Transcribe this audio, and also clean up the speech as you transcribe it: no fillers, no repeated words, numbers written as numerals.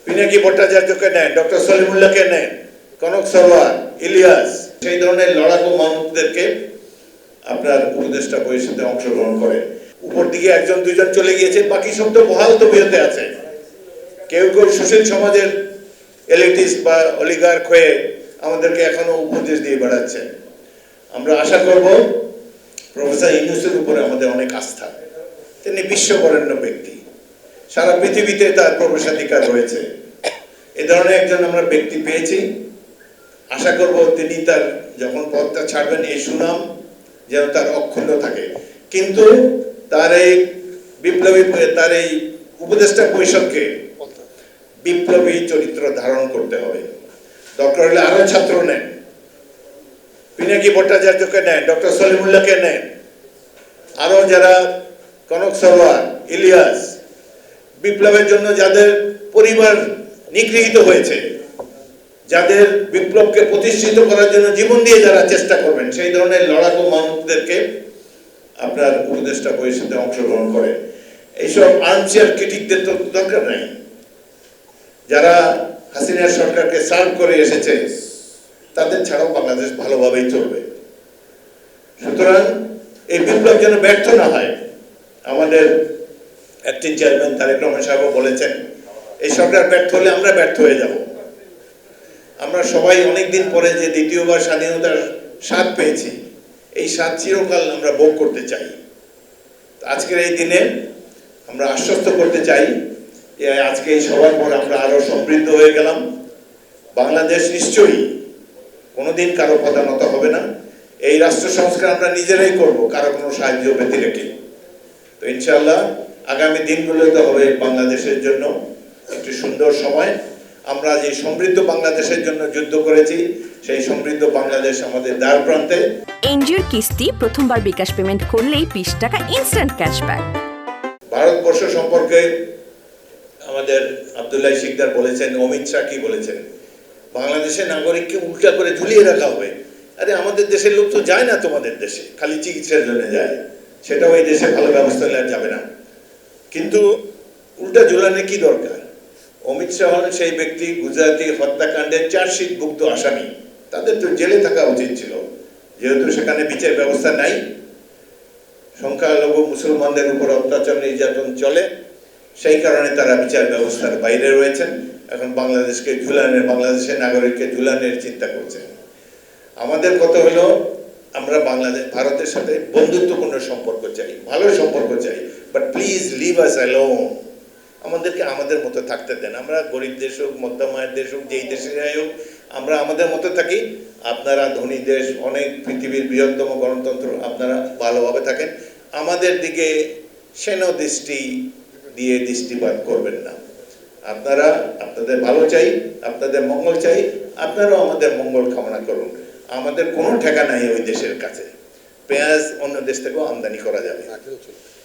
পিনাকি ভট্টাচার্যকে নেন, ডক্টর সলিমুল্লাহকে নেন, কনক সরোয়ার, ইলিয়াস, সেই ধরনের লড়াকু মানুষদেরকে আপনার উপদেষ্টা পরিষদে অংশগ্রহণ করেন। উপর দিকে একজন দুইজন চলে গিয়েছে, বাকি সব তো বহাল তবিয়তে আছে। কেউ কেউ সুশীল সমাজের এলিটিস্ট বা অলিগার্ক হয়ে আমাদেরকে এখনো উপদেশ দিয়ে বেড়াচ্ছে। আমরা আশা করব প্রফেসর ইউনূসের উপরে আমাদের অনেক আস্থা। তিনি বিশ্ববরেণ্য ব্যক্তি, সারা পৃথিবীতে তার প্রবেশাধিকার রয়েছে। এ ধরনের একজন আমরা ব্যক্তি পেয়েছি। আশা করব তিনি তার যখন পদটা ছাড়বেন এই সুনাম যেন তার অক্ষুণ্ণ থাকে। কিন্তু তার এই বিপ্লবী, তার এই উপদেষ্টা পরিষদকে বিপ্লবী চরিত্র ধারণ করতে হবে। দরকার হলে আরো ছাত্র নেন, পিনাকি ভট্টাচার্যকে নেন, ডক্টর সলিমুল্লাহকে নেন, আরো যারা কনক সরোয়ার, ইলিয়াস, বিপ্লবের জন্য যাদের পরিবার নিগৃহীত হয়েছে, যাদের বিপ্লবকে প্রতিষ্ঠিত করার জন্য জীবন দিয়ে যারা চেষ্টা করবেন, সেই ধরনের লড়াকু মানুষদেরকে আপনার উপদেষ্টা পরিষদে অংশগ্রহণ করেন। এইসব আর্মচেয়ার ক্রিটিকদের তো দরকার নাই। যারা হাসিনার সরকারকে সার্ভ করে এসেছে তাদের ছাড়াও বাংলাদেশ ভালোভাবেই চলবে। সুতরাং এই বিপ্লব যেন ব্যর্থ না হয়। আমাদের অ্যাক্টিং চেয়ারম্যান তারেক রহমান সাহেব বলেছেন, এই সরকার ব্যর্থ হলে আমরা ব্যর্থ হয়ে যাব। আমরা সবাই অনেকদিন পরে যে দ্বিতীয়বার স্বাধীনতার স্বাদ পেয়েছি, এই স্বাদ চিরকাল আমরা ভোগ করতে চাই। আজকের এই দিনে আমরা আশ্বস্ত করতে চাই যে আজকে এই সবার পর আমরা আরো সমৃদ্ধ হয়ে গেলাম। বাংলাদেশ নিশ্চয়ই কোনোদিন কারো পদানত হবে না। এই রাষ্ট্র সংস্কার আমরা নিজেরাই করব, কারো কোনো সাহায্য ব্যতি রেখে। তো ইনশাআল্লাহ আগামী দিনগুলোতে হবে বাংলাদেশের জন্য একটি সুন্দর সময়। আমরা যে সমৃদ্ধ বাংলাদেশের জন্য যুদ্ধ করেছি, সেই সমৃদ্ধ বাংলাদেশ আমাদের দ্বার প্রান্তে। এনজিওর কিস্তি প্রথমবার বিকাশ পেমেন্ট করলেই 20 টাকা ইনস্ট্যান্ট ক্যাশব্যাক। ভারতবর্ষ সম্পর্কে আমাদের আব্দুল্লাহ শিকদার বলেছেন, অমিত শাহ কি বলেছেন, বাংলাদেশের নাগরিককে উল্টা করে ঝুলিয়ে রাখা হবে। আরে আমাদের দেশের লোক তো যায় না তোমাদের দেশে, খালি চিকিৎসার জন্য যায়, সেটাও এই দেশে ভালো ব্যবস্থা নেওয়া যাবে না। কিন্তু উল্টা ঝুলানোর কি দরকার? অমিত শাহ হলেন সেই ব্যক্তি, গুজরাটি হত্যাকাণ্ডের চার্জশিট ভুক্ত আসামি, তাদের তো জেলে থাকা উচিত ছিল। যেহেতু সেখানে বিচার ব্যবস্থা নাই, সংখ্যালঘু মুসলমানদের উপর অত্যাচার নির্যাতন চলে, সেই কারণে তারা বিচার ব্যবস্থার বাইরে রয়েছেন। এখন বাংলাদেশকে ঝুলানের, বাংলাদেশের নাগরিককে ঝুলানের চিন্তা করছেন। আমাদের কথা হলো আমরা বাংলাদেশ ভারতের সাথে বন্ধুত্বপূর্ণ সম্পর্ক চাই, ভালো সম্পর্ক চাই, but please leave us alone. আমাদেরকে আমাদের মতো থাকতে দেন। আমরা গরিব দেশ হোক, মধ্যমায়ের দেশ হোক, যেই দেশে যাই হোক, আমরা আমাদের মতো থাকি। আপনারা ধনী দেশ, অনেক পৃথিবীর বৃহত্তম গণতন্ত্র, আপনারা ভালোভাবে থাকেন। আমাদের দিকে সেন দৃষ্টি দিয়ে দৃষ্টিপাত করবেন না। আপনারা, আপনাদের ভালো চাই, আপনাদের মঙ্গল চাই, আপনারাও আমাদের মঙ্গল কামনা করুন। আমাদের কোনো ঠেকা নাই ওই দেশের কাছে। পেঁয়াজ অন্য দেশ থেকেও আমদানি করা যাবে।